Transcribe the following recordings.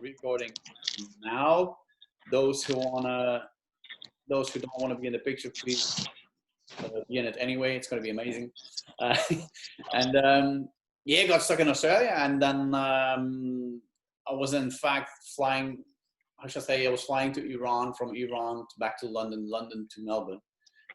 recording now. Those who don't wanna be in the picture, please be in it anyway. It's gonna be amazing. Uh, and yeah, got stuck in Australia, and then I was in fact flying. I should say I was flying to Iran, from Iran back to London, London to Melbourne.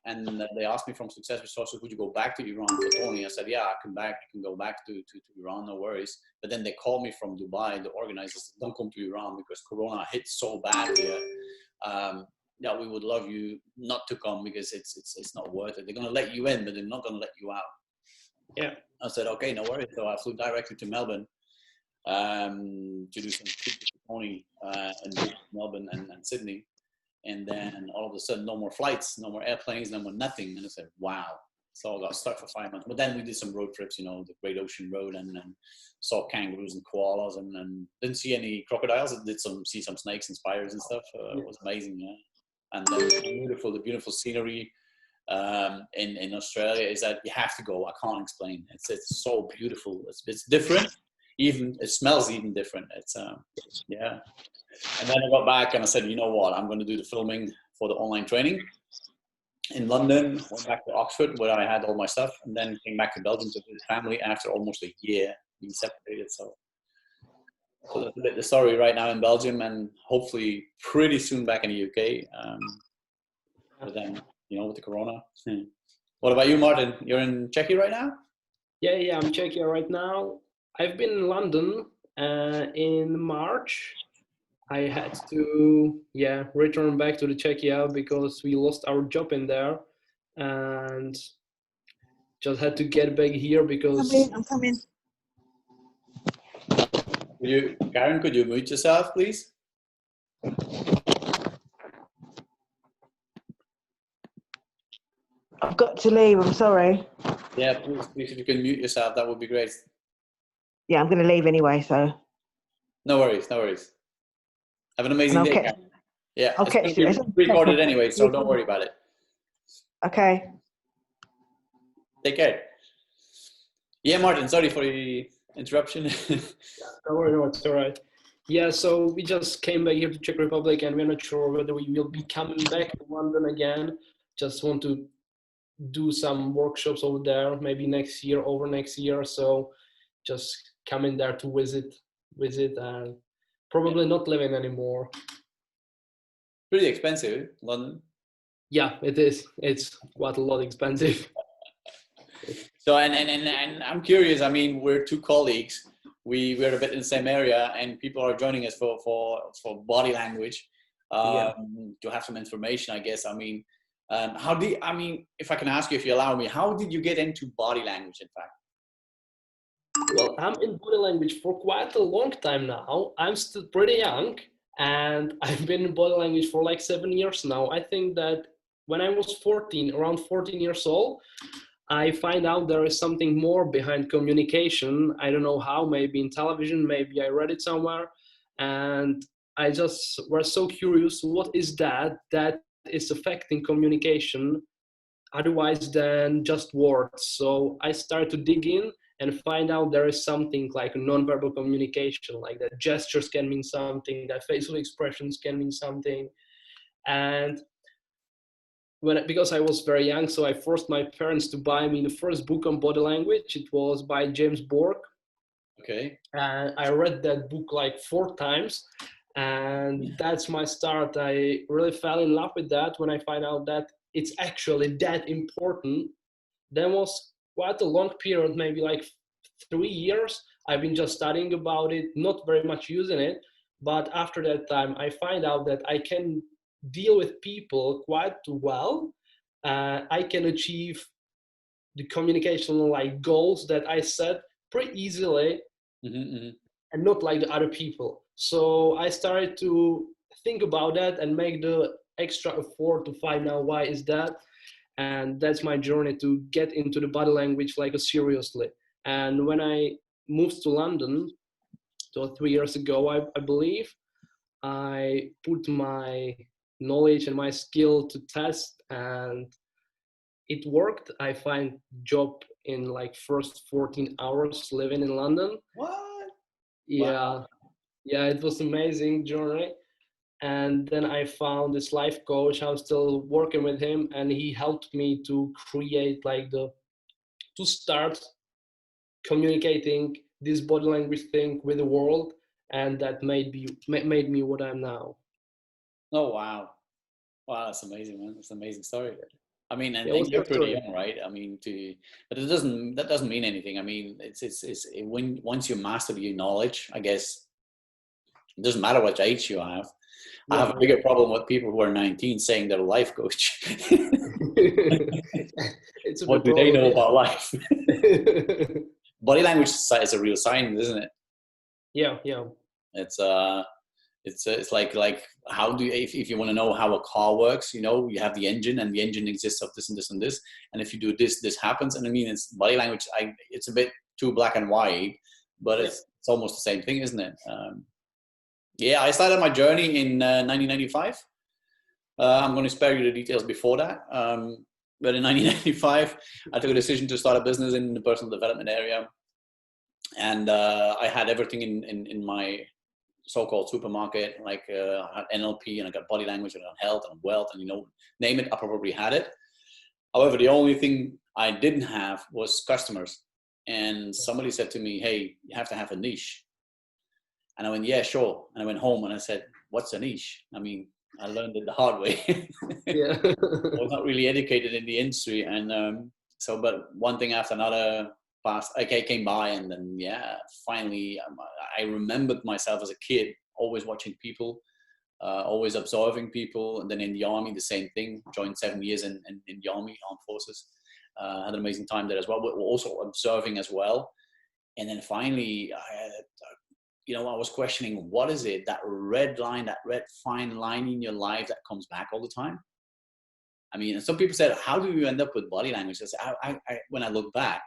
And they asked me from Success Resources, would you go back to Iran? Only I said, yeah, I can go back to Iran, no worries. But then they called me from Dubai, the organizers, don't come to Iran because Corona hit so bad here. Yeah, we would love you not to come because it's not worth it. They're going to let you in, but they're not going to let you out. Yeah. I said, okay, no worries. So I flew directly to Melbourne to do some testimony in Melbourne and Sydney. And then all of a sudden, no more flights, no more airplanes, no more nothing. And I said, wow. So I got stuck for 5 months. But then we did some road trips, the Great Ocean Road, and saw kangaroos and koalas, and didn't see any crocodiles. I did see some snakes and spiders and stuff. It was amazing, yeah. And then the beautiful scenery in Australia is that you have to go. I can't explain. It's so beautiful. It's different. Even it smells even different. It's yeah. And then I got back and I said, you know what? I'm going to do the filming for the online training in London. Went back to Oxford where I had all my stuff, and then came back to Belgium to visit family after almost a year being separated. So that's a bit the story right now in Belgium, and hopefully pretty soon back in the UK. But then, with the Corona. What about you, Martin? You're in Czechia right now? Yeah, I'm in Czechia right now. I've been in London in March. I had to, return back to the Czechia because we lost our job in there, and just had to get back here because... I'm coming. Karen, could you mute yourself, please? I've got to leave, I'm sorry. Yeah, please, if you can mute yourself, that would be great. Yeah, I'm going to leave anyway, so. No worries. Have an amazing day, Karen. Yeah, I'll catch you. It's recorded anyway, so don't worry about it. Okay. Take care. Yeah, Martin, sorry for the interruption. Don't worry, no, it's all right. Yeah, so we just came back here to Czech Republic, and we're not sure whether we will be coming back to London again. Just want to do some workshops over there, maybe over next year. So just coming there to visit, and probably not living anymore. Pretty expensive, London. Yeah, it is. It's quite a lot expensive. So, and I'm curious, I mean, we're two colleagues. We're a bit in the same area, and people are joining us for body language, to have some information, I guess. I mean, if I can ask you, if you allow me, how did you get into body language, in fact? Well, I'm in body language for quite a long time now. I'm still pretty young, and I've been in body language for like 7 years now. I think that when I was around 14 years old, I find out there is something more behind communication. I don't know how, maybe in television, maybe I read it somewhere. And I just was so curious, what is that is affecting communication otherwise than just words? So I started to dig in and find out there is something like nonverbal communication, like that gestures can mean something, that facial expressions can mean something. And because I was very young, so I forced my parents to buy me the first book on body language. It was by James Borg. Okay. And I read that book like 4 times. And that's my start. I really fell in love with that when I find out that it's actually that important. Then was quite a long period, maybe like 3 years. I've been just studying about it, not very much using it. But after that time, I find out that I can deal with people quite well. I can achieve the communication goals that I set pretty easily, and not like the other people. So I started to think about that and make the extra effort to find out why is that. And that's my journey to get into the body language seriously. And when I moved to London, so 3 years ago, I believe, I put my knowledge and my skill to test, and it worked. I find job in first 14 hours living in London. What? Yeah. Wow. Yeah, it was amazing journey. And then I found this life coach. I'm still working with him, and he helped me to create like to start communicating this body language thing with the world, and that made me what I'm now. Oh, wow. Wow, that's amazing, man. That's an amazing story. I mean, Yeah, and what's you're your pretty story? young, right? I mean, but that doesn't mean anything. I mean, when once you master your knowledge, I guess it doesn't matter what age you have. I have Yeah, a bigger problem with people who are 19 saying they're a life coach. it's a What big do they problem. know Yeah. about life? Body language is a real science, isn't it? Yeah, yeah, It's it's like how do you, if you want to know how a car works, you know, you have the engine and the engine exists of this and this and this, and if you do this, this happens. And I mean, it's body language. It's a bit too black and white, but yeah. it's almost the same thing, isn't it? Yeah, I started my journey in 1995. I'm going to spare you the details before that. But in 1995, I took a decision to start a business in the personal development area, and I had everything in my so-called supermarket. Like I had NLP, and I got body language, and I got health and wealth, and you know, name it, I probably had it. However, the only thing I didn't have was customers. And somebody said to me, "Hey, you have to have a niche." And I went, "Yeah, sure." And I went home and I said, "What's a niche?" I mean, I learned it the hard way. Yeah. I was not really educated in the industry, and but one thing after another passed. Okay, came by, and then yeah, finally, I remembered myself as a kid, always watching people, always observing people, and then in the army, the same thing. Joined 7 years in the army, armed forces. Had an amazing time there as well. But also observing as well, and then finally, you know, I was questioning, what is it, that red line, that red fine line in your life that comes back all the time? I mean, and some people said, how do you end up with body language? I said, when I look back,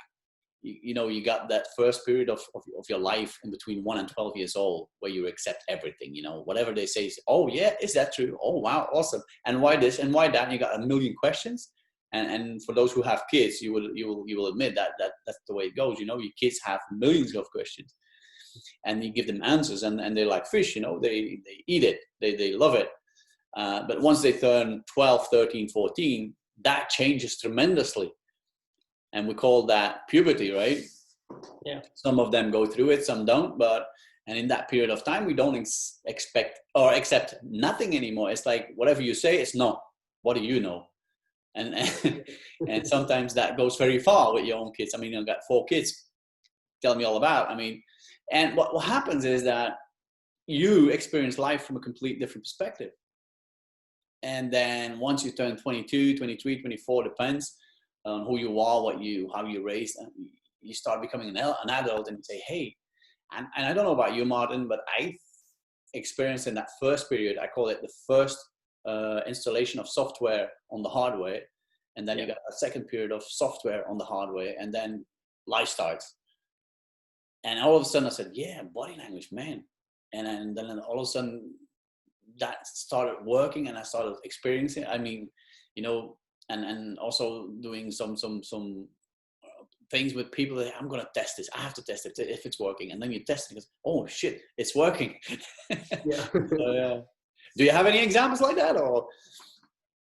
you know, you got that first period of your life in between 1 and 12 years old where you accept everything, you know, whatever they say, oh yeah, is that true? Oh, wow, awesome. And why this and why that? And you got a million questions. And for those who have kids, you will admit that that's the way it goes. You know, your kids have millions of questions, and you give them answers, and they're like fish, you know, they eat it, they love it. But once they turn 12, 13, 14, that changes tremendously. And we call that puberty, right? Yeah. Some of them go through it, some don't. And in that period of time, we don't expect or accept nothing anymore. It's like, whatever you say, it's no. What do you know? And sometimes that goes very far with your own kids. I mean, I've got 4 kids. Tell me all about. I mean, and what happens is that you experience life from a complete different perspective. And then once you turn 22, 23, 24, depends on who you are, how you raised, and you start becoming an adult, and you say, hey, and I don't know about you, Martin, but I experienced in that first period, I call it the first installation of software on the hardware. And then you got a second period of software on the hardware, and then life starts. And all of a sudden I said, yeah, body language, man. And then all of a sudden that started working, and I started experiencing. I mean, you know, and also doing some things with people that I'm gonna test this. I have to test it if it's working, and then you test it. Because, oh shit, it's working. Yeah. So, do you have any examples like that, or?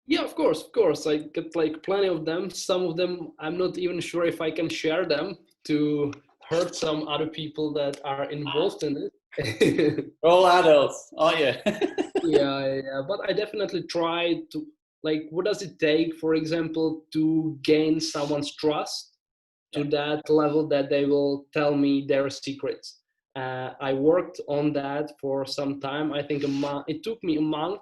Yeah, of course, of course. I get like plenty of them. Some of them I'm not even sure if I can share them to hurt some other people that are involved in it. We're all adults. Oh yeah. Yeah, but I definitely try to, like, what does it take, for example, to gain someone's trust to that level that they will tell me their secrets. I worked on that for some time. I think it took me a month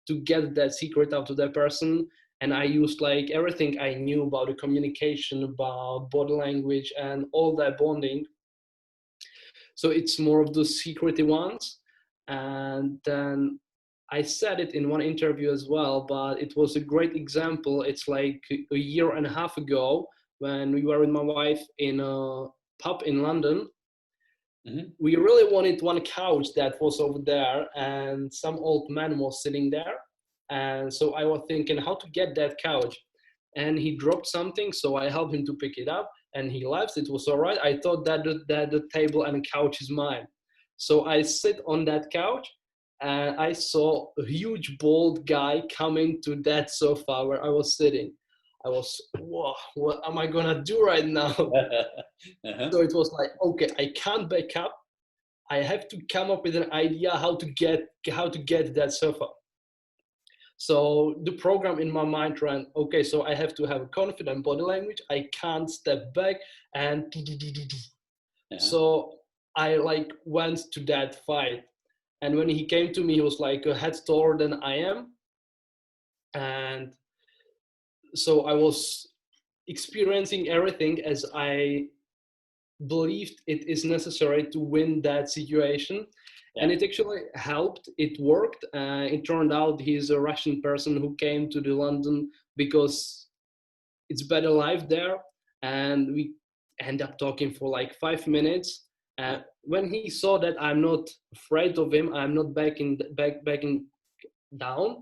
to get that secret out to that person. And I used like everything I knew about the communication, about body language and all that bonding. So it's more of the secretive ones. And then I said it in one interview as well, but it was a great example. It's like a year and a half ago when we were with my wife in a pub in London. Mm-hmm. We really wanted one couch that was over there, and some old man was sitting there. And so I was thinking how to get that couch. And he dropped something, so I helped him to pick it up, and he left. It was all right. I thought that the table and couch is mine. So I sit on that couch and I saw a huge bald guy coming to that sofa where I was sitting. I was, whoa, what am I gonna do right now? Uh-huh. So it was like, okay, I can't back up. I have to come up with an idea how to get that sofa. So the program in my mind ran, okay, so I have to have a confident body language. I can't step back and so I like went to that fight. And when he came to me, he was like a head taller than I am. And so I was experiencing everything as I believed it is necessary to win that situation. And it actually helped. It worked. It turned out he's a Russian person who came to the London because it's better life there. And we end up talking for like 5 minutes. When he saw that I'm not afraid of him, I'm not backing down.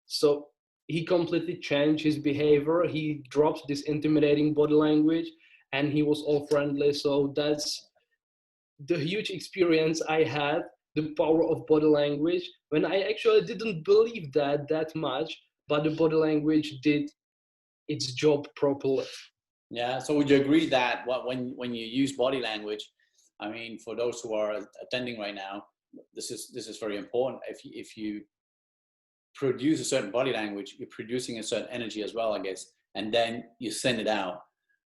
So he completely changed his behavior. He dropped this intimidating body language, and he was all friendly. So that's the huge experience I had, the power of body language, when I actually didn't believe that much, but the body language did its job properly. Yeah. So would you agree that when you use body language, I mean, for those who are attending right now, this is very important. If you produce a certain body language, you're producing a certain energy as well, I guess, and then you send it out.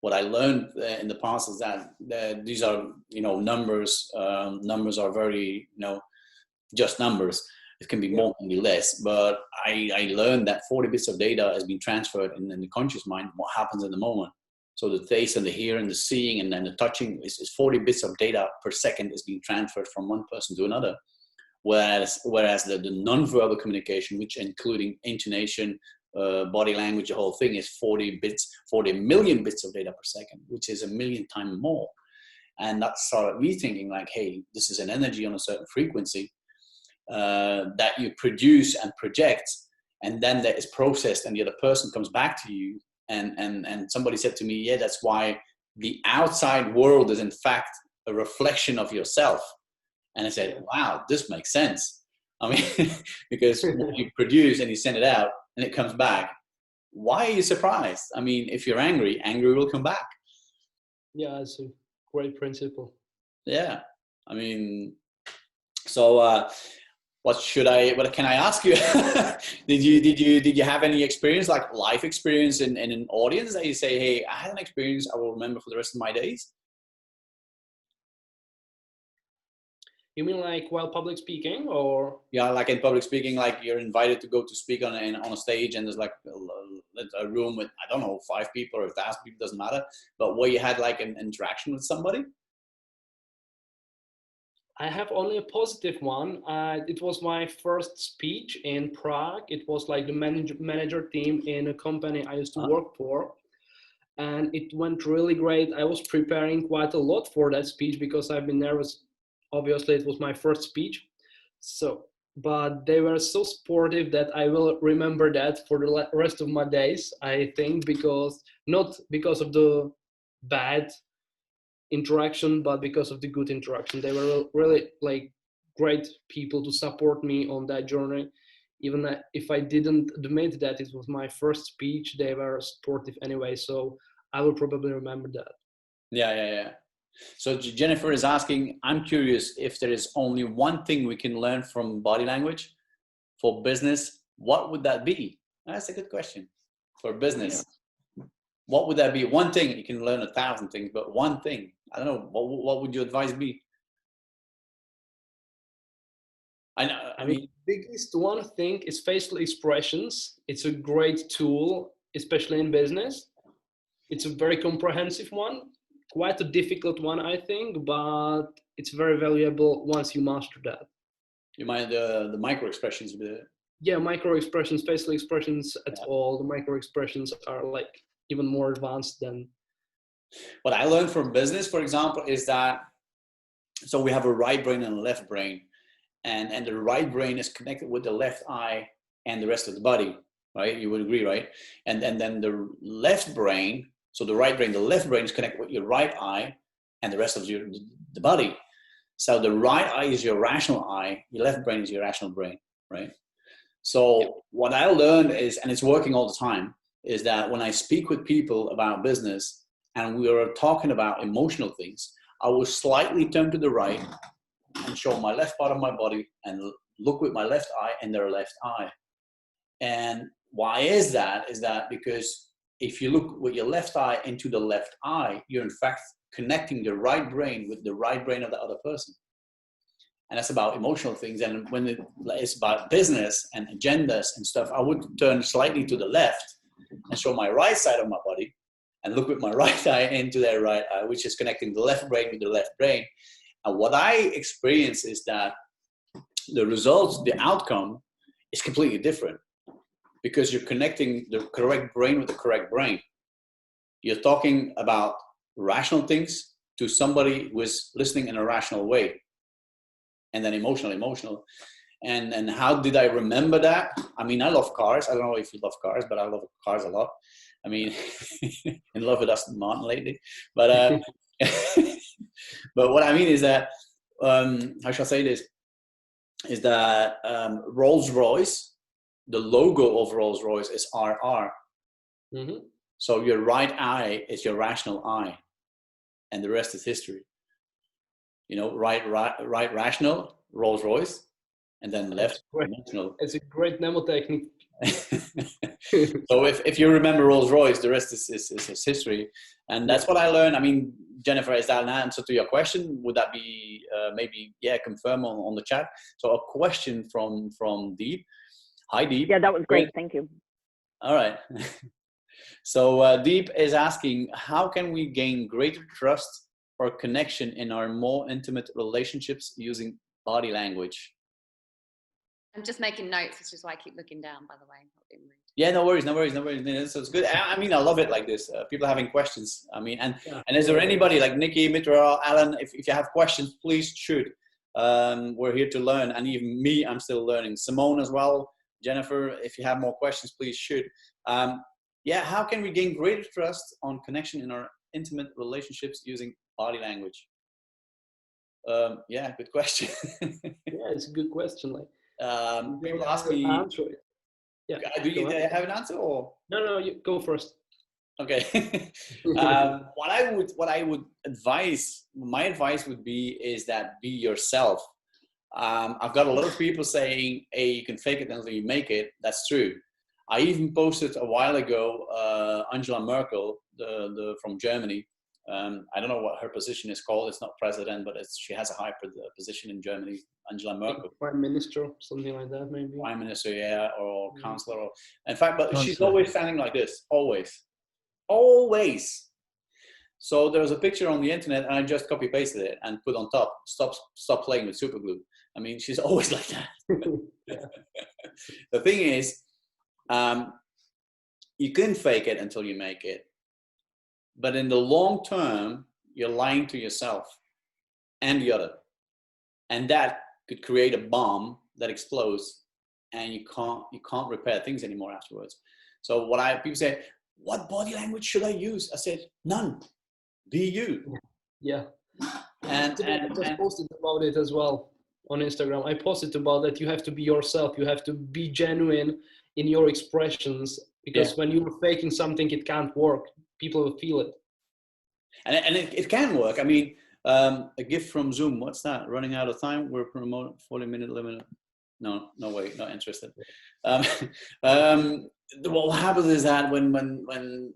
What I learned in the past is that these are, numbers. Numbers are very, just numbers. It can be more, can be less. But I learned that 40 bits of data has been transferred in the conscious mind, what happens in the moment. So the taste and the hearing, the seeing, and then the touching is 40 bits of data per second is being transferred from one person to another. Whereas the non-verbal communication, which including intonation, body language, the whole thing is 40 million bits of data per second, which is 1 million times more. And that started me thinking like, hey, this is an energy on a certain frequency that you produce and project, and then that is processed and the other person comes back to you. And somebody said to me, yeah, that's why the outside world is in fact a reflection of yourself. And I said, wow, this makes sense. I mean, because when you produce and you send it out and it comes back, why are you surprised? I mean, if you're angry, anger will come back. Yeah, it's a great principle. Yeah. I mean, so what can I ask you? Did you have any experience, like life experience in an audience that you say, hey, I had an experience I will remember for the rest of my days? You mean like while public speaking, or? Yeah, like in public speaking, like you're invited to go to speak on a stage, and there's like a room with, I don't know, 5 people or 1,000 people, doesn't matter. But where you had like an interaction with somebody? I have only a positive one. It was my first speech in Prague. It was like the manager team in a company I used to work for. And it went really great. I was preparing quite a lot for that speech because I've been nervous. Obviously, it was my first speech. But they were so supportive that I will remember that for the rest of my days, I think, not because of the bad interaction, but because of the good interaction. They were really like great people to support me on that journey. Even if I didn't admit that it was my first speech, they were supportive anyway. So I will probably remember that. Yeah. So Jennifer is asking, I'm curious if there is only one thing we can learn from body language for business, what would that be? That's a good question. For business, what would that be? One thing, you can learn 1,000 things, but one thing, I don't know, what would your advice be? I mean, biggest one thing is facial expressions. It's a great tool, especially in business. It's a very comprehensive one, quite a difficult one, I think, but it's very valuable once you master that. You mind the micro expressions? Yeah, micro expressions, facial expressions at all. The micro expressions are like even more advanced than. What I learned from business, for example, is that, so we have a right brain and a left brain. And the right brain is connected with the left eye and the rest of the body, right? You would agree, right? And then the left brain, so the right brain, the left brain is connected with your right eye and the rest of the body. So the right eye is your rational eye, your left brain is your rational brain, right? So what I learned is, and it's working all the time, is that when I speak with people about business and we are talking about emotional things, I will slightly turn to the right and show my left part of my body and look with my left eye and their left eye. And why is that? Is that because if you look with your left eye into the left eye, you're in fact connecting the right brain with the right brain of the other person. And that's about emotional things. And when it's about business and agendas and stuff, I would turn slightly to the left and show my right side of my body and look with my right eye into their right eye, which is connecting the left brain with the left brain. And what I experience is that the results, the outcome is completely different because you're connecting the correct brain with the correct brain. You're talking about rational things to somebody who is listening in a rational way. And then emotional. And how did I remember that? I mean, I love cars. I don't know if you love cars, but I love cars a lot. I mean, in love with Aston Martin lately. But but what I mean is that, how shall I say this? Is that Rolls-Royce, the logo of Rolls-Royce is RR. Mm-hmm. So your right eye is your rational eye, and the rest is history. You know, right rational, Rolls-Royce, and then left emotional. It's a great mnemotechnic. So if you remember Rolls-Royce, the rest is history. And that's what I learned. I mean, Jennifer, is that an answer to your question? Would that be maybe, confirm on the chat? So a question from Deep. Hi, Deep. Yeah, that was great. Thank you. All right. So Deep is asking, how can we gain greater trust or connection in our more intimate relationships using body language? I'm just making notes, which is why I keep looking down, by the way. Yeah, no worries. So it's good. I mean, I love it like this. People having questions. I mean, and is there anybody like Nikki, Mitra, Alan, if you have questions, please shoot. We're here to learn. And even me, I'm still learning. Simone as well. Jennifer, if you have more questions, please shoot. How can we gain greater trust on connection in our intimate relationships using body language? Good question. Yeah, it's a good question. Like, people ask me. Yeah. Do you have an answer or? No, you go first. Okay. What I would advise, my advice would be is that be yourself. I've got a lot of people saying, hey, you can fake it until you make it. That's true. I even posted a while ago, Angela Merkel, from Germany. I don't know what her position is called. It's not president, but she has a high position in Germany, Angela Merkel. Prime minister, something like that, maybe. Prime minister, yeah, or counselor. Or, in fact, but she's always standing like this, always. So there was a picture on the internet, and I just copy pasted it and put on top, stop playing with super glue. I mean, she's always like that. The thing is, you can fake it until you make it. But in the long term, you're lying to yourself and the other. And that could create a bomb that explodes, and you can't repair things anymore afterwards. So people say, what body language should I use? I said, none. Be you. Yeah. And I just posted about it as well on Instagram. I posted about that you have to be yourself. You have to be genuine in your expressions, because when you're faking something, it can't work. People will feel it. And it can work. I mean, a gift from Zoom. What's that? Running out of time? We're promoting 40-minute limit. No way. Not interested. What happens is that when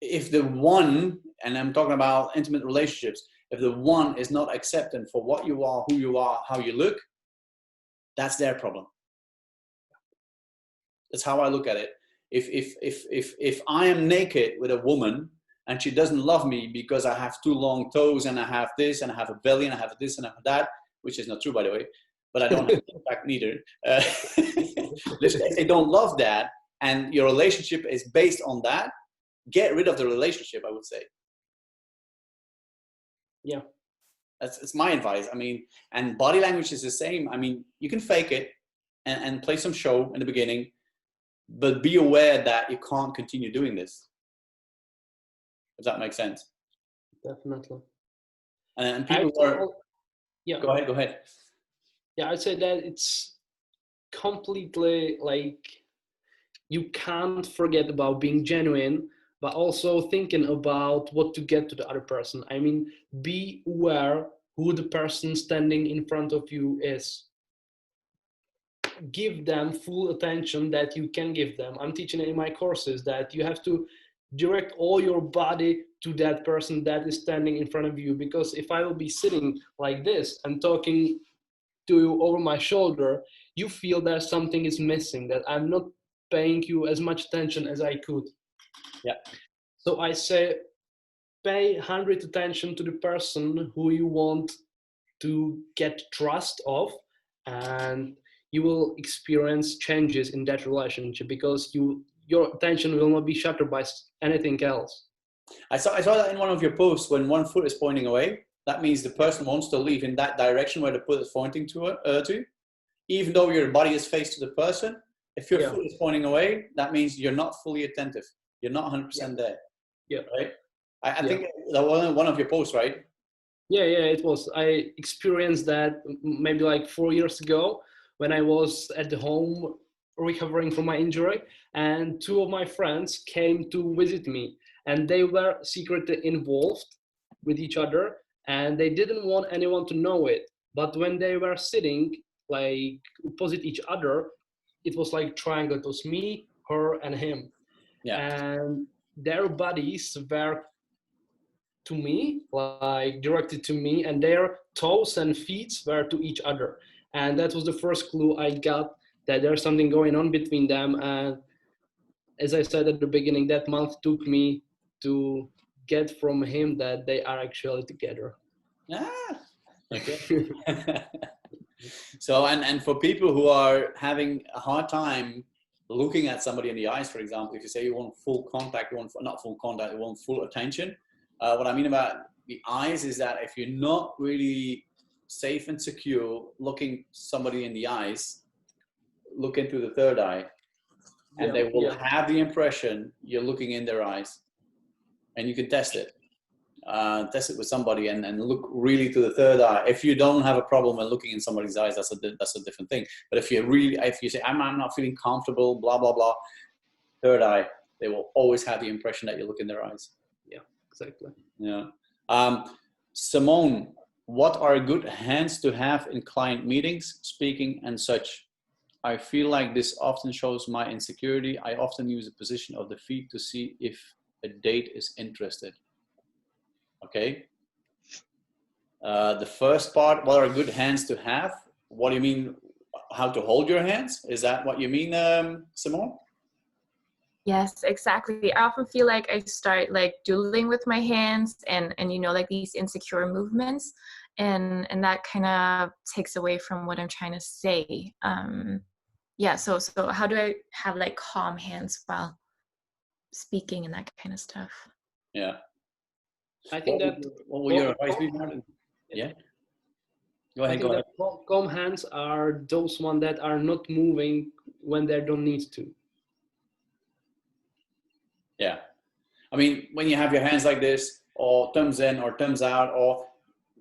if the one, and I'm talking about intimate relationships, if the one is not accepting for what you are, who you are, how you look, that's their problem. That's how I look at it. If I am naked with a woman and she doesn't love me because I have 2 long toes and I have this and I have a belly and I have this and I have that, which is not true, by the way, but I don't have a back neither. If they don't love that and your relationship is based on that, get rid of the relationship, I would say. Yeah. It's my advice. I mean, and body language is the same. I mean, you can fake it and play some show in the beginning, but be aware that you can't continue doing this. If that makes sense. Definitely. And people Yeah. Go ahead. Go ahead. Yeah, I'd say that it's completely like you can't forget about being genuine, but also thinking about what to get to the other person. I mean, be aware who the person standing in front of you is. Give them full attention that you can give them. I'm teaching in my courses that you have to direct all your body to that person that is standing in front of you, because if I will be sitting like this and talking to you over my shoulder, you feel that something is missing, that I'm not paying you as much attention as I could. Yeah. So I say, pay 100 attention to the person who you want to get trust of, and you will experience changes in that relationship, because your attention will not be shattered by anything else. I saw that in one of your posts. When one foot is pointing away, that means the person wants to leave in that direction where the foot is pointing to. Even though your body is faced to the person, if your foot is pointing away, that means you're not fully attentive. You're not 100% there. Yeah. Right? I think that was one of your posts, right? Yeah, it was. I experienced that maybe like 4 years ago when I was at the home recovering from my injury, and two of my friends came to visit me, and they were secretly involved with each other, and they didn't want anyone to know it. But when they were sitting like opposite each other, it was like triangle. It was me, her, and him. Yeah. And their bodies were to me, like directed to me, and their toes and feet were to each other. And that was the first clue I got that there's something going on between them. And as I said at the beginning, that month took me to get from him that they are actually together. Okay. So, and for people who are having a hard time looking at somebody in the eyes, for example, if you say you want full contact, not full contact, you want full attention. What I mean about the eyes is that if you're not really safe and secure looking somebody in the eyes, look into the third eye, and they will have the impression you're looking in their eyes. And you can test it. Test it with somebody and look really to the third eye. If you don't have a problem when looking in somebody's eyes, that's a different thing. But if you say, I'm not feeling comfortable, blah, blah, blah, third eye, they will always have the impression that you look in their eyes. Yeah, exactly. Yeah. Simone, what are good hands to have in client meetings, speaking and such? I feel like this often shows my insecurity. I often use the position of the feet to see if a date is interested. Okay. The first part, what are good hands to have? What do you mean? How to hold your hands? Is that what you mean, Simone? Yes, exactly. I often feel like I start like doodling with my hands and you know, like these insecure movements, and that kind of takes away from what I'm trying to say. Yeah, so how do I have like calm hands while speaking and that kind of stuff? Yeah. I think what will your advice be, Martin? Yeah. Go ahead. That calm hands are those ones that are not moving when they don't need to. Yeah. I mean, when you have your hands like this, or thumbs in or thumbs out, or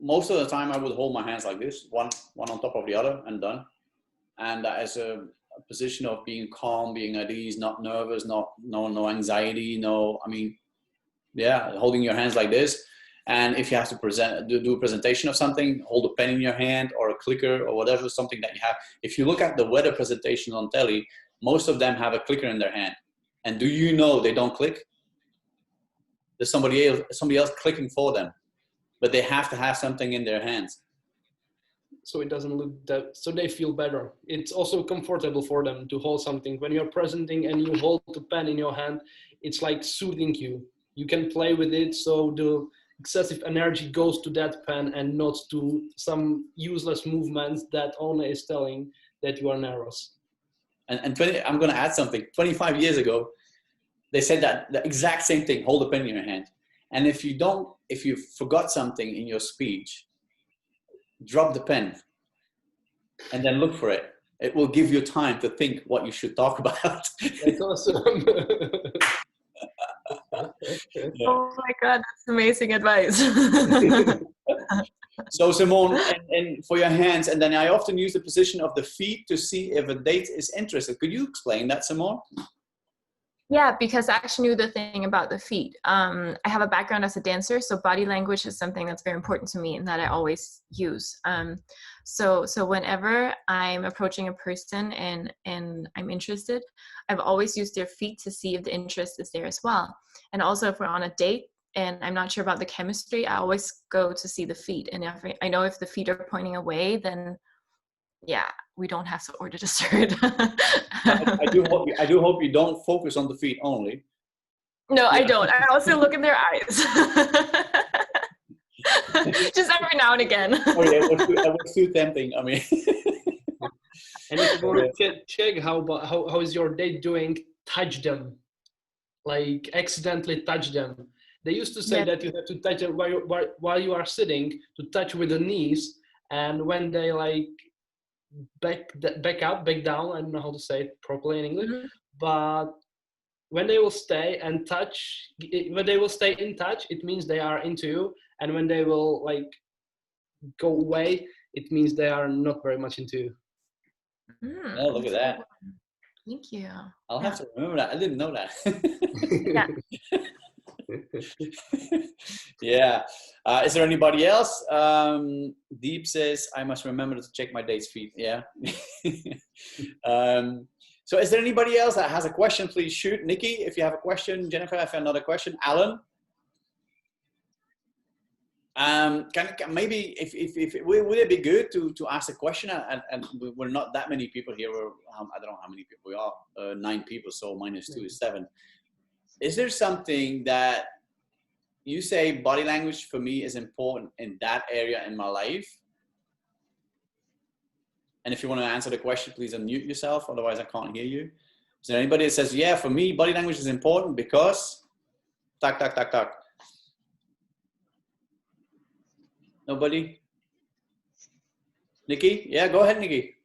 most of the time I would hold my hands like this, one on top of the other, and done. And as a position of being calm, being at ease, not nervous, no anxiety, holding your hands like this. And if you have to do a presentation of something, hold a pen in your hand or a clicker or whatever, something that you have. If you look at the weather presentations on telly, most of them have a clicker in their hand. And do you know they don't click? There's somebody else clicking for them, but they have to have something in their hands. So it doesn't look that, so they feel better. It's also comfortable for them to hold something. When you're presenting and you hold the pen in your hand, it's like soothing you. You can play with it, so the excessive energy goes to that pen and not to some useless movements that only is telling that you are nervous. And I'm going to add something. 25 years ago, they said that the exact same thing, hold a pen in your hand. And if you forgot something in your speech, drop the pen and then look for it. It will give you time to think what you should talk about. That's awesome. Yeah. Oh my God, that's amazing advice. So Simone, and for your hands, and then I often use the position of the feet to see if a date is interested. Could you explain that, Simone? Yeah, because I actually knew the thing about the feet. I have a background as a dancer, so body language is something that's very important to me and that I always use. So whenever I'm approaching a person and I'm interested, I've always used their feet to see if the interest is there as well. And also if we're on a date and I'm not sure about the chemistry, I always go to see the feet. And if I know if the feet are pointing away, then yeah, we don't have to order dessert. I do hope you don't focus on the feet only. No, I don't. I also look in their eyes. Just every now and again. Oh yeah, that was too tempting. I mean. And if you want to check how is your date doing, touch them. Like accidentally touch them. They used to say that you have to touch them while you are sitting, to touch with the knees, and when they like back down, I don't know how to say it properly in English, but when they will stay and touch, when they will stay in touch, it means they are into you, and when they will like go away, it means they are not very much into you. Oh, look at that. Thank you. I'll have to remember that. I didn't know that. Yeah. Yeah. Is there anybody else? Deep says, I must remember to check my date's feet. Yeah. So is there anybody else that has a question? Please shoot. Nikki, if you have a question. Jennifer, if you have another question. Alan? Maybe would it be good to ask a question? And we're not that many people here. I don't know how many people we are. 9 people, so -2 is 7. Is there something that you say body language for me is important in that area in my life? And if you want to answer the question, please unmute yourself. Otherwise, I can't hear you. Is there anybody that says, yeah, for me, body language is important because... Tak, tak, tak, tak. Nobody? Nikki? Yeah, go ahead, Nikki.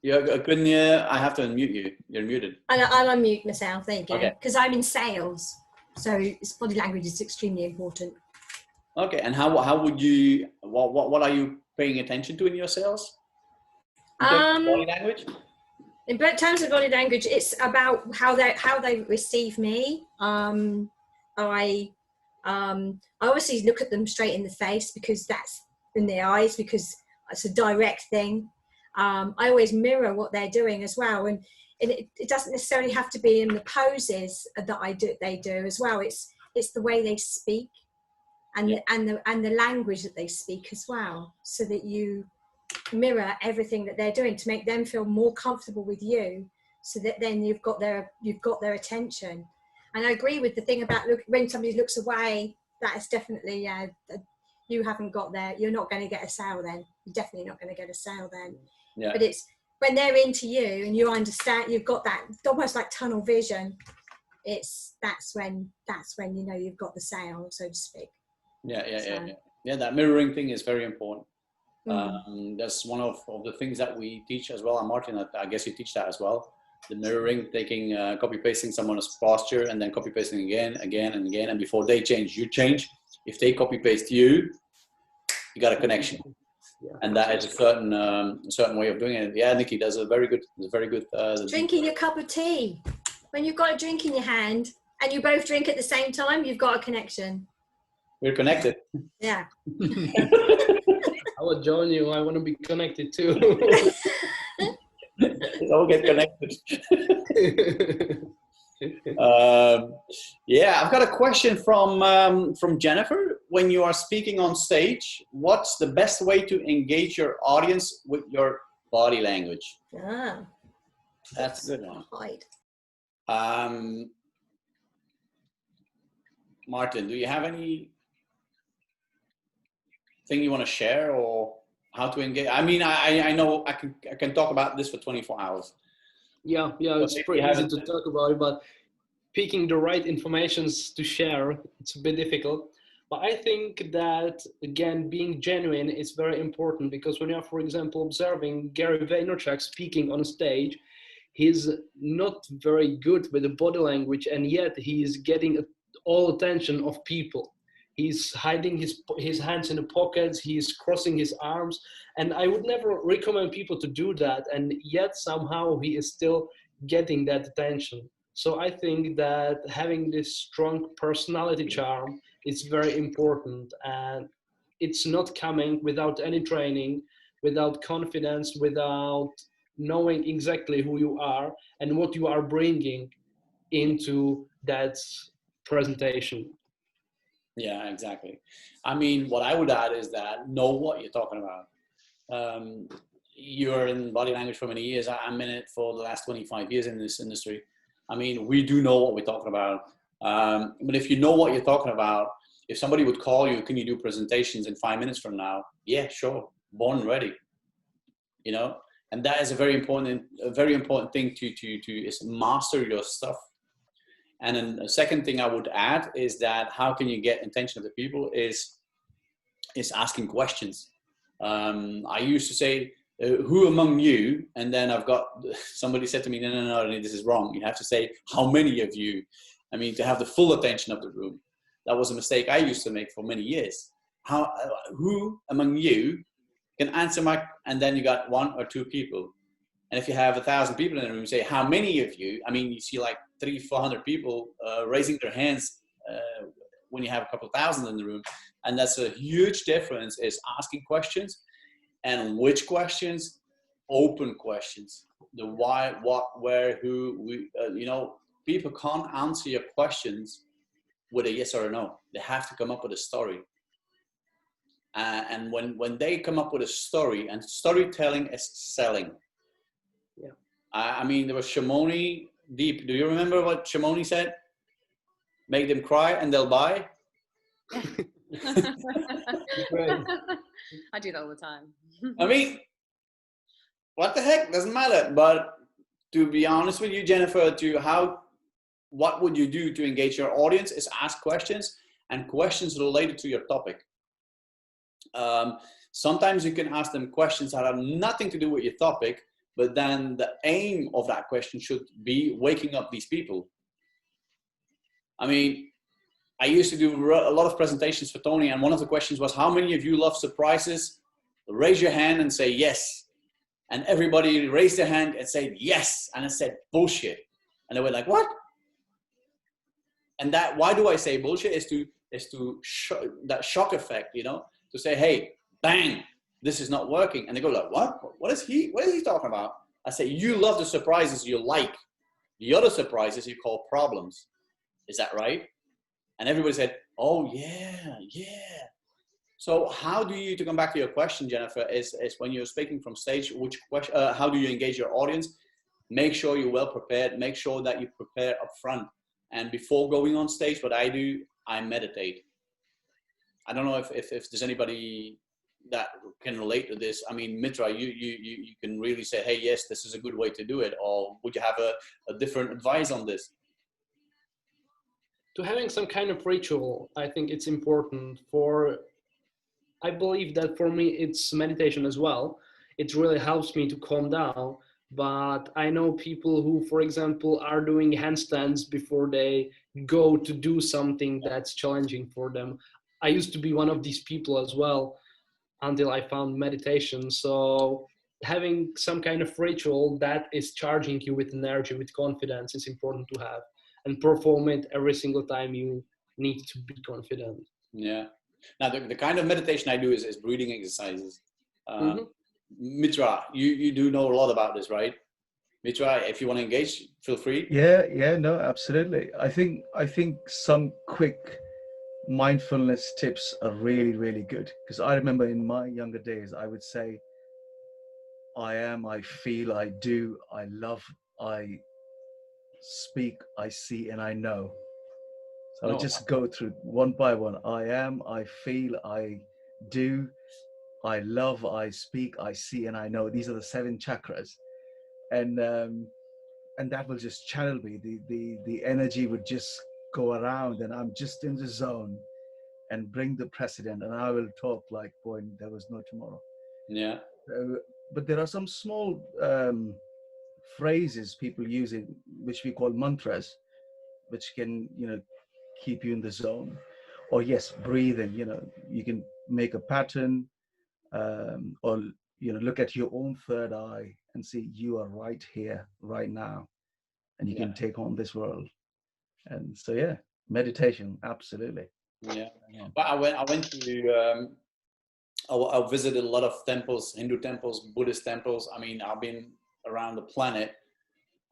I have to unmute you. You're muted. I'll unmute myself. There you go. Okay. Because I'm in sales, so body language is extremely important. Okay, and how would you? What are you paying attention to in your sales? Body language. In terms of body language, it's about how they receive me. I obviously look at them straight in the face because that's in their eyes, because it's a direct thing. I always mirror what they're doing as well, and it doesn't necessarily have to be in the poses that they do as well. It's the way they speak, and the language that they speak as well, so that you mirror everything that they're doing to make them feel more comfortable with you, so that then you've got their attention. And I agree with the thing about when somebody looks away, that is definitely you haven't got there. You're not going to get a sale then. You're definitely not going to get a sale then. Yeah. But it's when they're into you and you understand, you've got that almost like tunnel vision. That's when you know you've got the sale, so to speak. Yeah. That mirroring thing is very important. That's one of the things that we teach as well. And Martin, I guess you teach that as well. The mirroring, taking copy pasting someone's posture and then copy pasting again, and before they change, you change. If they copy paste you got a connection. Yeah. And that is a certain way of doing it. Yeah, Nikki, that's a very good. Drinking your cup of tea. When you've got a drink in your hand and you both drink at the same time, you've got a connection. We're connected. Yeah. I will join you. I want to be connected too. Let's all get connected. Yeah, I've got a question from Jennifer. When you are speaking on stage, what's the best way to engage your audience with your body language? That's a good one. Martin, do you have any thing you want to share, or how to engage? I mean, I know I can talk about this for 24 hours. Yeah, it's pretty easy to talk about it, but picking the right informations to share, it's a bit difficult. But I think that, again, being genuine is very important, because when you're, for example, observing Gary Vaynerchuk speaking on a stage, he's not very good with the body language, and yet he is getting all attention of people. he's hiding his hands in the pockets, he's crossing his arms, and I would never recommend people to do that, and yet somehow he is still getting that attention. So I think that having this strong personality charm is very important, and it's not coming without any training, without confidence, without knowing exactly who you are and what you are bringing into that presentation. Yeah, exactly. I mean, what I would add is that know what you're talking about. You're in body language for many years. I'm in it for the last 25 years in this industry. I mean, we do know what we're talking about. But if you know what you're talking about, if somebody would call you, can you do presentations in 5 minutes from now? Yeah, sure. Born and ready. You know, and that is a very important thing to is master your stuff. And then a second thing I would add is that how can you get attention of the people is asking questions. I used to say, who among you? And then I've got somebody said to me, no, this is wrong. You have to say, how many of you? I mean, to have the full attention of the room. That was a mistake I used to make for many years. Who among you can answer and then you got one or two people. And if you have 1,000 people in the room, say, how many of you? I mean, you see like 300-400 people raising their hands when you have a couple thousand in the room. And that's a huge difference, is asking questions. And which questions? Open questions. The why, what, where, who. People can't answer your questions with a yes or a no. They have to come up with a story. And when they come up with a story, and storytelling is selling. Yeah. I mean, there was Shimoni Deep. Do you remember what Shimoni said? Make them cry and they'll buy. Right. I do that all the time. I mean, what the heck? Doesn't matter. But to be honest with you, Jennifer, what would you do to engage your audience is ask questions, and questions related to your topic. Sometimes you can ask them questions that have nothing to do with your topic, but then the aim of that question should be waking up these people. I mean, I used to do a lot of presentations for Tony, and one of the questions was, how many of you love surprises? Raise your hand and say yes. And everybody raised their hand and said yes. And I said, bullshit. And they were like, what? And why do I say bullshit? Is to that shock effect, to say, hey, bang, this is not working. And they go like, what? What is he talking about? I say, you love the surprises you like. The other surprises you call problems. Is that right? And everybody said, oh yeah. So how do you, to come back to your question, Jennifer, is when you're speaking from stage, how do you engage your audience? Make sure you're well prepared. Make sure that you prepare up front. And before going on stage, what I do, I meditate. I don't know if there's anybody that can relate to this. I mean, Mitra, you can really say, hey, yes, this is a good way to do it. Or would you have a different advice on this? To having some kind of ritual, I think it's important I believe that for me, it's meditation as well. It really helps me to calm down. But I know people who, for example, are doing handstands before they go to do something that's challenging for them. I used to be one of these people as well until I found meditation. So having some kind of ritual that is charging you with energy, with confidence, is important to have, and perform it every single time you need to be confident. Yeah. Now, the kind of meditation I do is breathing exercises. Mitra, you do know a lot about this, right? Mitra, if you want to engage, feel free. Yeah, no, absolutely. I think some quick mindfulness tips are really, really good. Because I remember in my younger days, I would say, I am, I feel, I do, I love, I speak, I see, and I know. So I'll just go through one by one. I am, I feel, I do, I love, I speak, I see, and I know. These are the 7 chakras. And that will just channel me. The energy would just go around, and I'm just in the zone and bring the precedent, and I will talk like, boy, there was no tomorrow. Yeah. But there are some small phrases people use which we call mantras, which can, keep you in the zone. or yes, breathing, you can make a pattern, or look at your own third eye and see you are right here right now, and you can take on this world. And so yeah, meditation, absolutely. Yeah. But I went to I visited a lot of temples, Hindu temples, Buddhist temples. I mean, I've been around the planet.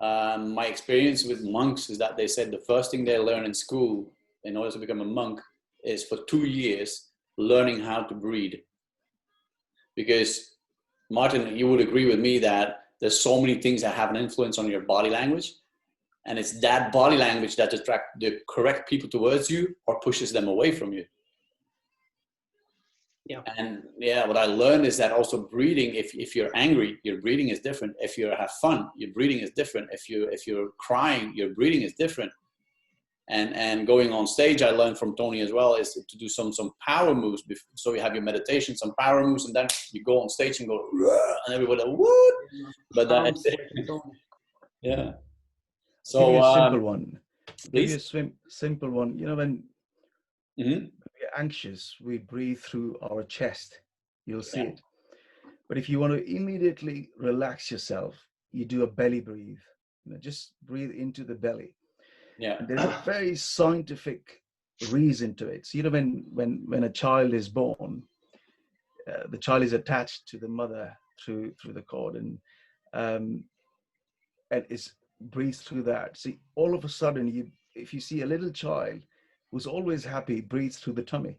My experience with monks is that they said the first thing they learn in school in order to become a monk is for 2 years learning how to breathe. Because Martin, you would agree with me that there's so many things that have an influence on your body language, and it's that body language that attracts the correct people towards you or pushes them away from you. Yeah. And yeah, what I learned is that also breathing, if you're angry, your breathing is different. If you have fun, your breathing is different. If you're crying, your breathing is different. And going on stage, I learned from Tony as well, is to do some power moves. So you have your meditation, some power moves, and then you go on stage and go, and everybody, what? But yeah. So I'll give you a simple one. Please. Give you a simple one. When Mm-hmm. we're anxious, we breathe through our chest. You'll see it. But if you want to immediately relax yourself, you do a belly breathe. Just breathe into the belly. Yeah. And there's a very scientific reason to it. So when a child is born, the child is attached to the mother through the cord, and it's breathes through that. See, all of a sudden, if you see a little child who's always happy, breathes through the tummy.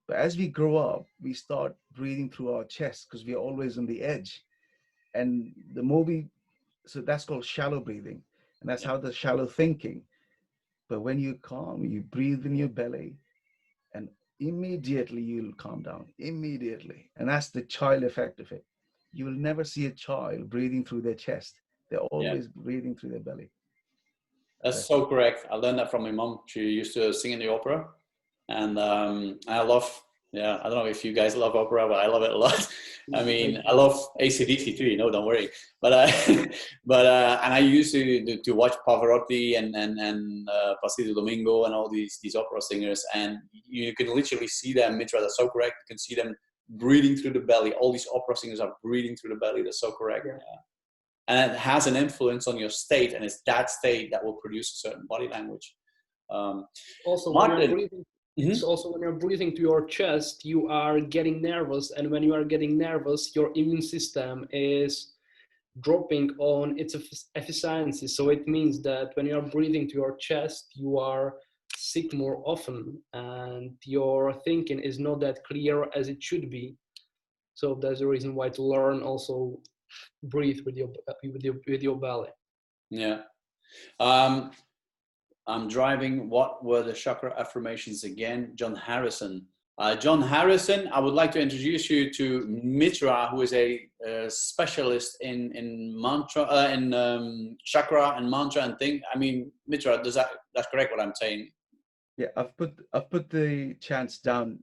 But as we grow up, we start breathing through our chest because we are always on the edge. And the more so that's called shallow breathing. And that's how the shallow thinking. But when you calm, you breathe in your belly, and immediately you'll calm down, immediately. And that's the child effect of it. You will never see a child breathing through their chest. They're always breathing through their belly. That's so correct. I learned that from my mom. She used to sing in the opera. And I love, I don't know if you guys love opera, but I love it a lot. I mean, I love AC/DC too, don't worry. But and I used to watch Pavarotti and Placido Domingo and all these opera singers, and you can literally see them. Mitra, that's so correct. You can see them breathing through the belly. All these opera singers are breathing through the belly. That's so correct. Yeah. And it has an influence on your state, and it's that state that will produce a certain body language. Also, Martin, when you're breathing, it's also when you're breathing to your chest, you are getting nervous, and when you are getting nervous, your immune system is dropping on its efficiency. So it means that when you are breathing to your chest, you are sick more often, and your thinking is not that clear as it should be. So that's the reason why to learn also breathe with your belly. Yeah. I'm driving. What were the chakra affirmations again? John Harrison. John Harrison, I would like to introduce you to Mitra, who is a specialist in mantra, chakra and mantra and thing. I mean, Mitra, that's correct what I'm saying? Yeah, I've put the chants down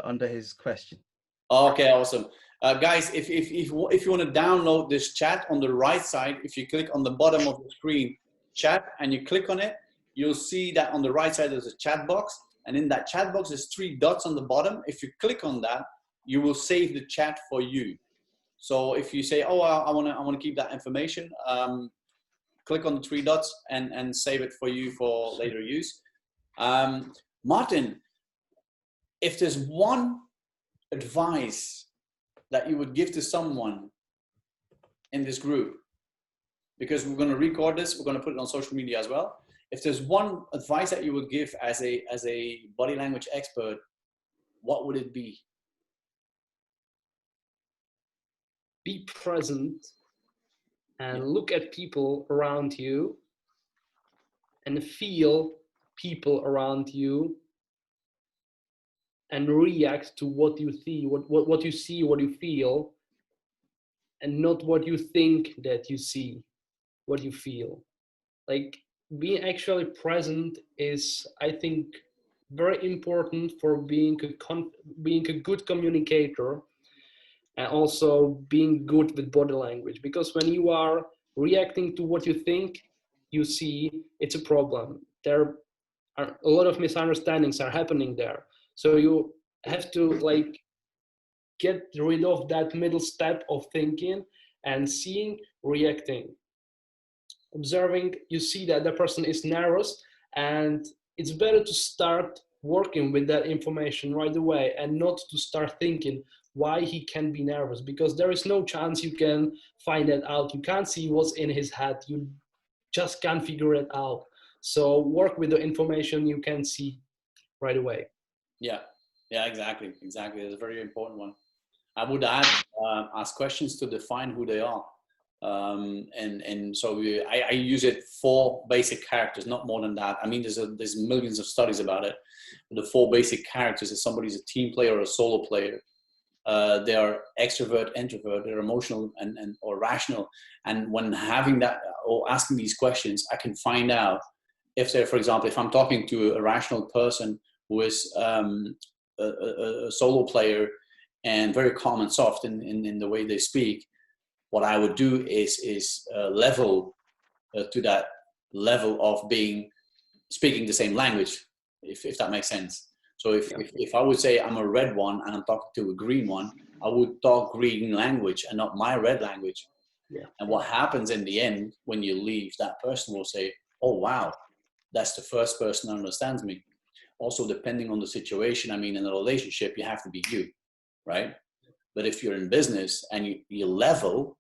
under his question. Okay, awesome. Guys, if you want to download this chat, on the right side, if you click on the bottom of the screen, chat, and you click on it, you'll see that on the right side there's a chat box, and in that chat box there's 3 dots on the bottom. If you click on that, you will save the chat for you. So if you say, oh, I want to keep that information, click on the 3 dots and save it for you for later use. Martin, if there's one advice that you would give to someone in this group, because we're going to record this, we're going to put it on social media as well. If there's one advice that you would give as a body language expert, what would it be? Be present and look at people around you and feel people around you and react to what you see, what you see, what you feel, and not what you think that you see, what you feel. Like, being actually present is, I think, very important for being a good communicator, and also being good with body language. Because when you are reacting to what you think you see, it's a problem. a lot of misunderstandings are happening there. So you have to like get rid of that middle step of thinking and seeing, reacting, observing. You see that the person is nervous, and it's better to start working with that information right away and not to start thinking why he can be nervous, because there is no chance you can find that out. You can't see what's in his head. You just can't figure it out. So work with the information you can see right away. Yeah, yeah, exactly. It's a very important one. I would add, ask questions to define who they are. And so I use it 4 basic characters, not more than that. I mean, there's millions of studies about it. But the 4 basic characters is somebody's a team player or a solo player. They are extrovert, introvert, they're emotional and or rational. And when having that or asking these questions, I can find out if they're, for example, if I'm talking to a rational person who is a solo player and very calm and soft in the way they speak, what I would do is level to that level of speaking the same language, if that makes sense. So if I would say I'm a red one and I'm talking to a green one, I would talk green language and not my red language. Yeah. And what happens in the end when you leave, that person will say, oh, wow, that's the first person that understands me. Also, depending on the situation, I mean, in a relationship, you have to be you, right? But if you're in business and you level,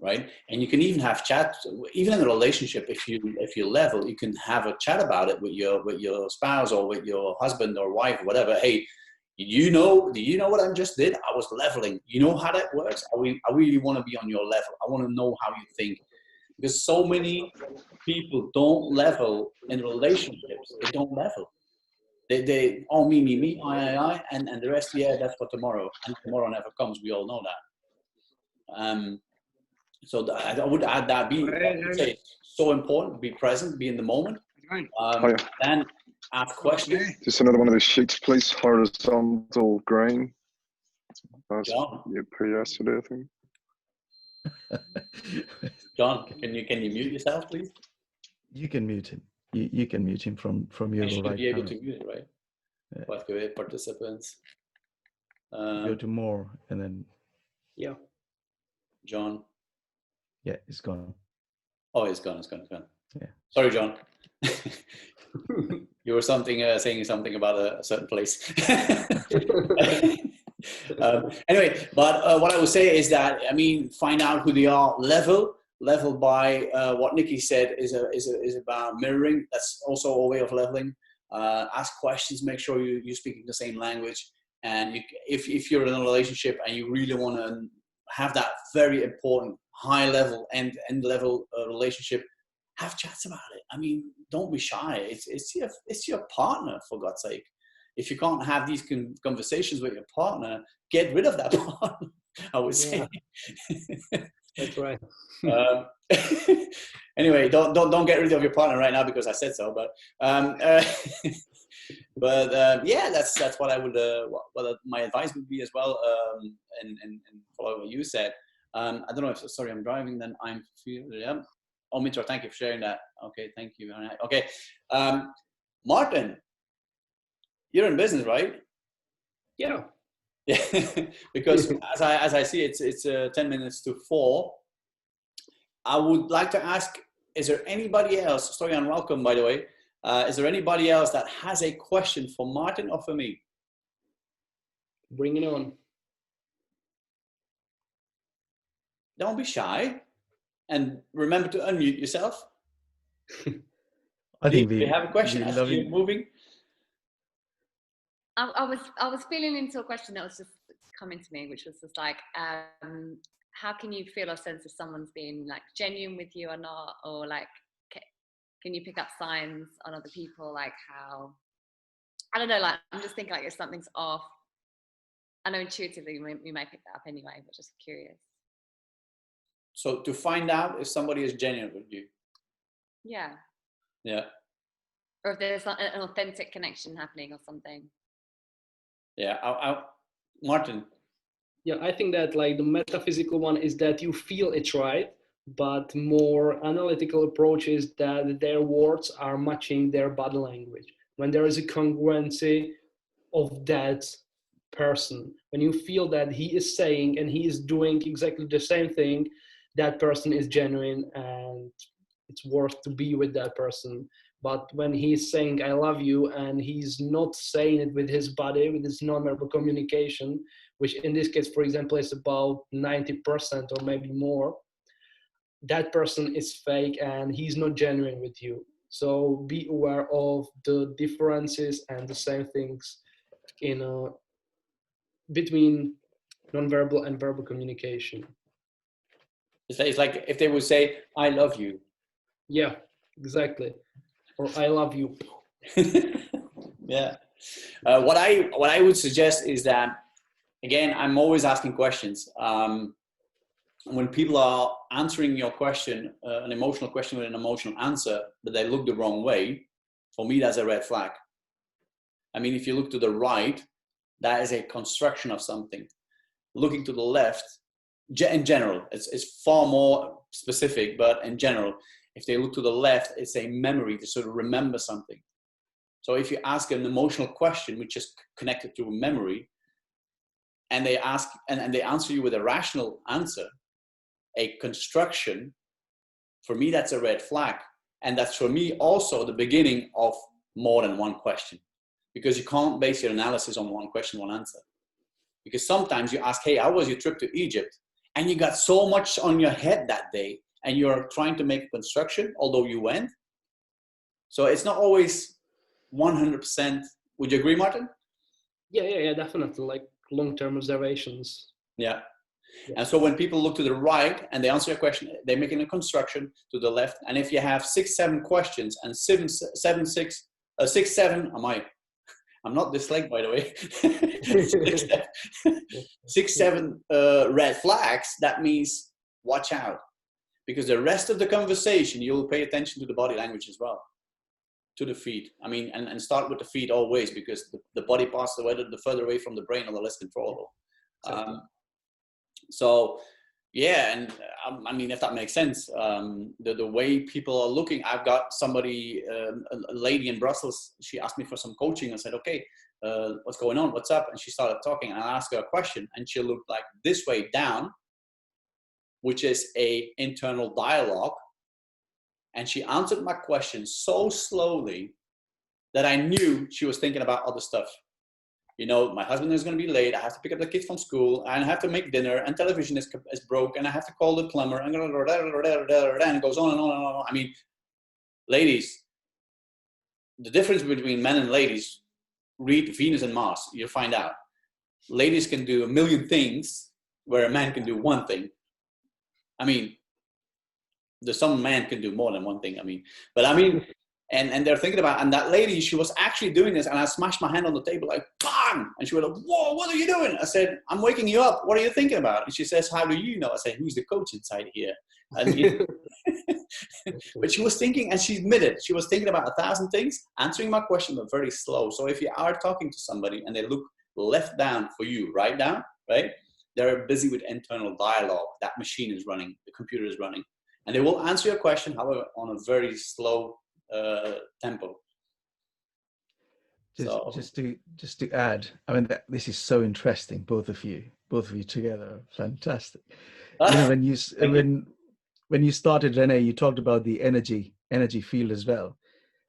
right? And you can even have chat, even in a relationship, if you level, you can have a chat about it with your spouse or with your husband or wife or whatever. Hey, do you know what I just did? I was leveling. You know how that works? I really want to be on your level. I want to know how you think. Because so many people don't level in relationships. They don't level. They oh, me, I, and the rest, yeah, that's for tomorrow. And tomorrow never comes. We all know that. So I would add that. I would say it's so important. Be present. Be in the moment. And ask questions. Just another one of the sheets, please. Horizontal grain. That's yesterday, I think. John, can you mute yourself, please? You can mute him. You can mute him from your right. You should be able to mute it, right? Yeah. But go ahead, participants. Go to more and then. Yeah. John. Yeah, it's gone. Oh, it's gone. Yeah. Sorry, John. You were saying something about a certain place. Anyway, but what I would say is that, I mean, find out who they are. Level by what Nikki said is about mirroring. That's also a way of leveling. Ask questions. Make sure you're speaking the same language. And if you're in a relationship and you really want to have that very important high level and level relationship, have chats about it. I mean, don't be shy. It's your partner, for God's sake. If you can't have these conversations with your partner, get rid of that partner, I would say. That's right. Anyway, don't get rid of your partner right now because I said so. But yeah, that's what I would what my advice would be as well. And follow what you said. I don't know if sorry I'm driving. Then I'm feeling yeah. Oh, Mitra, thank you for sharing that. Okay, thank you. Okay, Martin, you're in business, right? Yeah. Yeah, because as I see, it's 10 minutes to 4. I would like to ask: is there anybody else? Sorry, and welcome, by the way. Is there anybody else that has a question for Martin or for me? Bring it on. Don't be shy, and remember to unmute yourself. I think we have a question as you're moving. I was feeling into a question that was just coming to me, which was just like, how can you feel or sense if someone's being like genuine with you or not, or like, can you pick up signs on other people, like how, I don't know, like I'm just thinking like if something's off. I know intuitively we might pick that up anyway, but just curious. So to find out if somebody is genuine with you. Yeah. Yeah. Or if there's an authentic connection happening or something. Yeah. Martin. Yeah, I think that like the metaphysical one is that you feel it's right, but more analytical approach is that their words are matching their body language. when there is a congruency of that person, when you feel that he is saying and he is doing exactly the same thing, that person is genuine and it's worth to be with that person. But when he's saying I love you and he's not saying it with his body, with his nonverbal communication, which in this case, for example, is about 90% or maybe more, that person is fake and he's not genuine with you. So be aware of the differences and the same things in between nonverbal and verbal communication. It's like if they would say, I love you. Yeah, exactly. Or I love you. Yeah. What I would suggest is that, again, I'm always asking questions. When people are answering your question, an emotional question with an emotional answer, but they look the wrong way, for me, that's a red flag. I mean, if you look to the right, that is a construction of something. Looking to the left, in general, it's far more specific, but in general, if they look to the left, it's a memory to sort of remember something. So if you ask an emotional question, which is connected to a memory, and they ask and they answer you with a rational answer, a construction, for me, that's a red flag. And that's for me also the beginning of more than one question, because you can't base your analysis on one question, one answer. Because sometimes you ask, hey, how was your trip to Egypt? And you got so much on your head that day and you're trying to make a construction, although you went. So it's not always 100%. Would you agree, Martin? Yeah, definitely. Like long-term observations. Yeah. And so when people look to the right and they answer a question, they're making a construction to the left. And if you have 6, 7 questions and 6, 7, I'm not dyslexic, by the way. 6, 7 red flags, that means watch out. Because the rest of the conversation, you'll pay attention to the body language as well. To the feet. I mean, and start with the feet always, because the body parts, the further away from the brain, are the less controllable. So, yeah, and I mean, if that makes sense, the way people are looking, I've got somebody, a lady in Brussels, she asked me for some coaching. I said, okay, what's going on? What's up? And she started talking, and I asked her a question, and she looked like this way down, which is a internal dialogue. And she answered my question so slowly that I knew she was thinking about other stuff. You know, my husband is going to be late. I have to pick up the kids from school. And I have to make dinner. And television is broke. And I have to call the plumber. And it goes on and on and on. I mean, ladies, the difference between men and ladies, read Venus and Mars. You'll find out. Ladies can do a million things where a man can do one thing. I mean, there's some man can do more than one thing. I mean, but I mean, and they're thinking about, and that lady, she was actually doing this, and I smashed my hand on the table like, bang! And she went, whoa, what are you doing? I said, I'm waking you up. What are you thinking about? And she says, how do you know? I said, who's the coach inside here? And but she was thinking, and she admitted, she was thinking about 1,000 things, answering my question, but very slow. So if you are talking to somebody and they look left down for you, right down, right? They're busy with internal dialogue. That machine is running, the computer is running. And they will answer your question, however, on a very slow tempo. Just to add, I mean, this is so interesting. Both of you together, fantastic. You know, when you started, Rene, you talked about the energy field as well,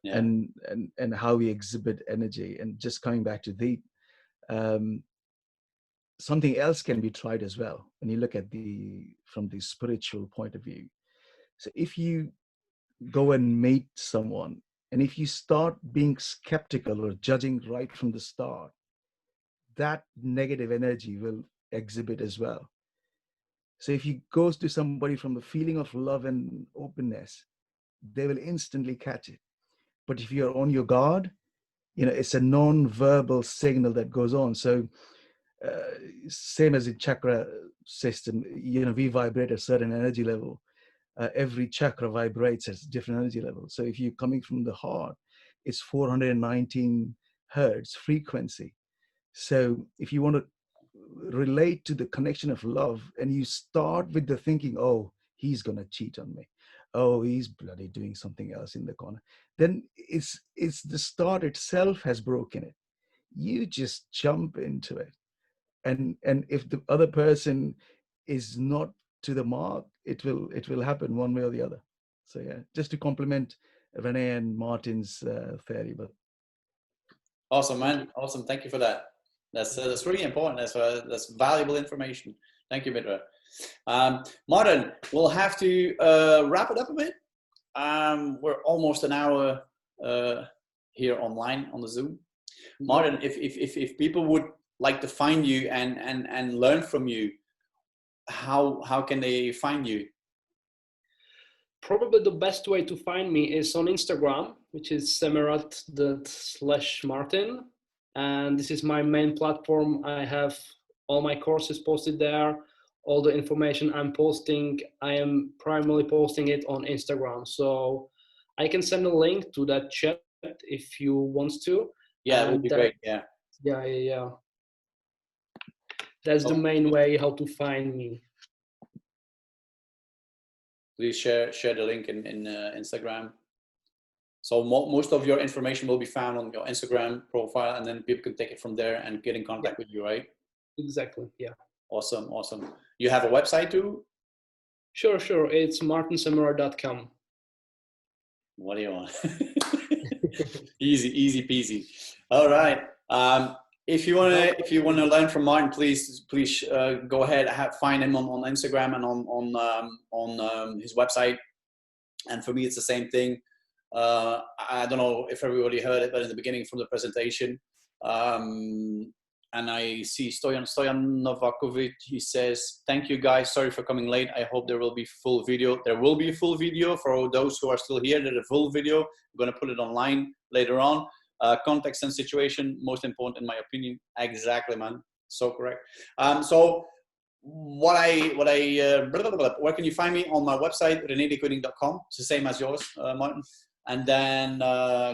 yeah. and how we exhibit energy. And just coming back to the something else can be tried as well when you look at from the spiritual point of view. So if you go and meet someone, and if you start being skeptical or judging right from the start, that negative energy will exhibit as well. So if you go to somebody from the feeling of love and openness, they will instantly catch it. But if you're on your guard, you know, it's a non-verbal signal that goes on. So same as in chakra system, you know, we vibrate a certain energy level. Every chakra vibrates at a different energy level. So if you're coming from the heart, it's 419 hertz frequency. So if you want to relate to the connection of love, and you start with the thinking, oh, he's going to cheat on me. oh, he's bloody doing something else in the corner, then it's the start itself has broken it. You just jump into it, and if the other person is not to the mark, it will happen one way or the other. So yeah, just to complement Rene and Martin's theory. But Awesome, man. Awesome. Thank you for that. That's really important. That's valuable information. Thank you, Mitra. Martin, we'll have to wrap it up a bit. We're almost an hour here online on the Zoom. Martin, if people would like to find you and learn from you, how can they find you? Probably the best way to find me is on Instagram, which is semerat./Martin. And this is my main platform. I have all my courses posted there. All the information I'm posting, I am primarily posting it on Instagram. So I can send a link to that chat if you want to. Yeah, it would be great. Yeah. Yeah. That's the main way how to find me. Please share the link in Instagram. So most of your information will be found on your Instagram profile, and then people can take it from there and get in contact with you, right? Exactly. Yeah. Awesome. You have a website too? Sure. It's martinsemera.com. What do you want? Easy peasy. All right. If you wanna learn from Martin, please go ahead. Find him on Instagram and on his website. And for me, it's the same thing. I don't know if everybody heard it, but in the beginning from the presentation, and I see Stoyan Novakovic. He says, "Thank you guys. Sorry for coming late. I hope there will be full video. There will be a full video for those who are still here. There's a full video. I'm going to put it online later on. Context and situation, most important in my opinion." Exactly, man. So correct. So where can you find me? On my website, renedeceuninck.com. It's the same as yours, Martin. And then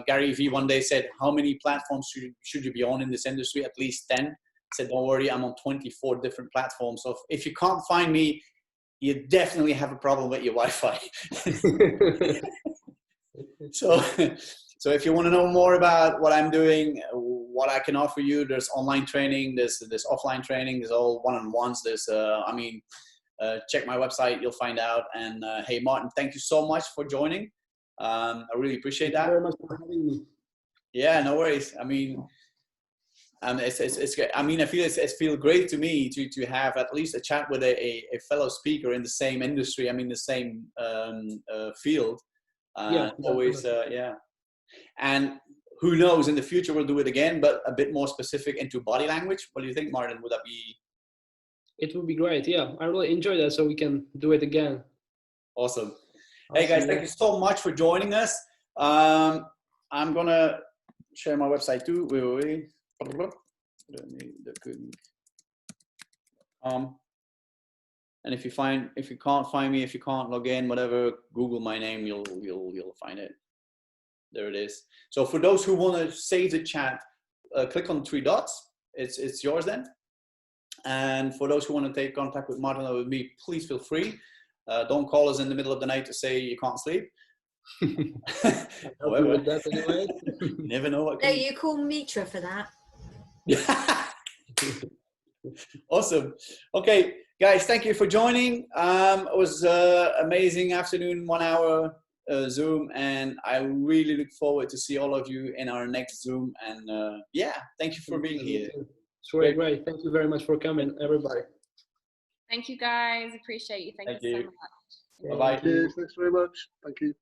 Gary V one day said, "How many platforms should you be on in this industry?" At least 10. I said, "Don't worry, I'm on 24 different platforms. So if you can't find me, you definitely have a problem with your Wi-Fi." So if you want to know more about what I'm doing, what I can offer you, there's online training, there's offline training, there's all one-on-ones. There's, check my website, you'll find out. And hey, Martin, thank you so much for joining. I really appreciate that. Thank you very much for having me. Yeah, no worries. I mean, it's great. I mean, it feels great to me to have at least a chat with a fellow speaker in the same industry. I mean, the same field. Always, yeah. And who knows, in the future we'll do it again, but a bit more specific into body language. What do you think, Martin? Would that be? It would be great. Yeah, I really enjoyed that, so we can do it again. Awesome. Hey guys, thank you so much for joining us. I'm gonna share my website too. And if you can't find me, if you can't log in, whatever, Google my name, you'll find it. There it is. So for those who want to save the chat, click on 3 dots. It's yours then. And for those who want to take contact with Martin or with me, please feel free. Don't call us in the middle of the night to say you can't sleep. However, with that anyway. Never know what. No, you call Mitra for that. Awesome. Okay, guys, thank you for joining. It was amazing afternoon, 1 hour Zoom, and I really look forward to see all of you in our next Zoom. And yeah, thank you for being here. It's really great. Thank you very much for coming, everybody. Thank you guys. Appreciate you. Thank you so much. Bye-bye. Thanks very much. Thank you.